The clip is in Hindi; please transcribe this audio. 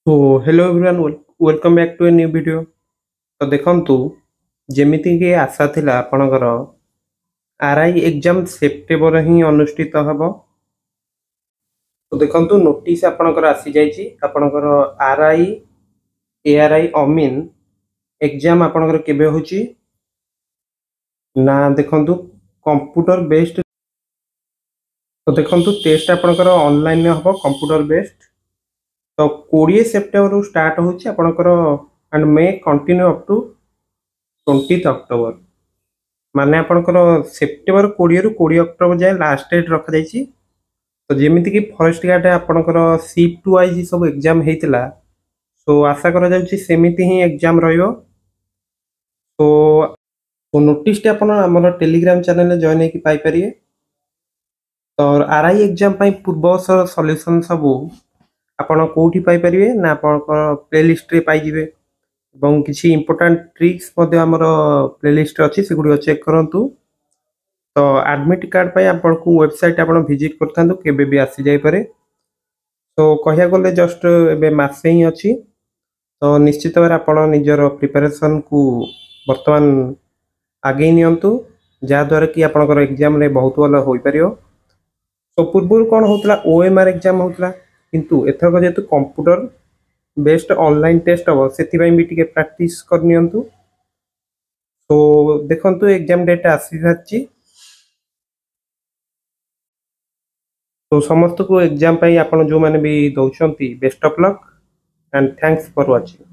तो hello everyone, welcome back to a new video. तो देखंतु जेमिति कि आशा थिला आपणकर आरआई एग्जाम सेप्टेम्बर ही अनुष्ठित हबो। तो देखंतु नोटिस आपणकर आसी जाईची आपणकर आरआई एआरआई अमीन एग्जाम आपणकर केबे होची ना देखंतु कंप्यूटर बेस्ड। तो देखंतु टेस्ट आपणकर ऑनलाइन में हबो कंप्यूटर बेस्ड। तो 20 सेप्टेम्बर रु स्टार्ट होची आपणकर and may continue up to 20 October. माने आपणकर सेप्टेम्बर 20 रु 20 अक्टोबर जाए लास्ट डेट रखा जाइछि। तो जेमिति कि फॉरेस्ट गार्ड आपणकर शिफ्ट वाइज सब एग्जाम हेतिला, सो आशा करा जाउछि सेमिति ही एग्जाम रहइबो। तो तो नोटिस टे आपण हमर टेलीग्राम चैनल में जॉइन हेकि पाई परिए। तो आरआई एग्जाम पई पूर्व सॉल्यूशन सब आपण कोठी पाई परिए ना आपणकर प्लेलिस्ट रे पाई जिवे। ଏବଂ କିଛି ଇମ୍ପୋର୍ଟାଣ୍ଟ ଟ୍ରିକ୍ସ ମଧ୍ୟ ଆମର ପ୍ଲେଲିଷ୍ଟ ଅଛି, ସେଗୁଡ଼ିକ ଚେକ୍ କରନ୍ତୁ। ତ ଆଡମିଟ୍ କାର୍ଡ଼ ପାଇଁ ଆପଣଙ୍କୁ ୱେବସାଇଟ୍ ଆପଣ ଭିଜିଟ୍ କରିଥାନ୍ତୁ, କେବେ ବି ଆସିଯାଇପାରେ। ତ କହିବାକୁ ଗଲେ ଜଷ୍ଟ ଏବେ ମାସେ ହିଁ ଅଛି। ତ ନିଶ୍ଚିତ ଭାବରେ ଆପଣ ନିଜର ପ୍ରିପାରେସନ୍କୁ ବର୍ତ୍ତମାନ ଆଗେଇ ନିଅନ୍ତୁ, ଯାହାଦ୍ୱାରା କି ଆପଣଙ୍କର ଏକ୍ଜାମ୍ରେ ବହୁତ ଭଲ ହୋଇପାରିବ। ତ ପୂର୍ବରୁ କ'ଣ ହେଉଥିଲା, ଓଏମ୍ଆର୍ ଏକ୍ଜାମ୍ ହେଉଥିଲା, କିନ୍ତୁ ଏଥରକ ଯେହେତୁ କମ୍ପ୍ୟୁଟର बेस्ट ऑनलाइन टेस्ट हम से भी टे प्राक्ट करनी। तो देखो एग्जाम डेट आसी सारी। तो समस्त को एग्जाम आप जो मैंने भी दौरान best of luck and thanks for watching.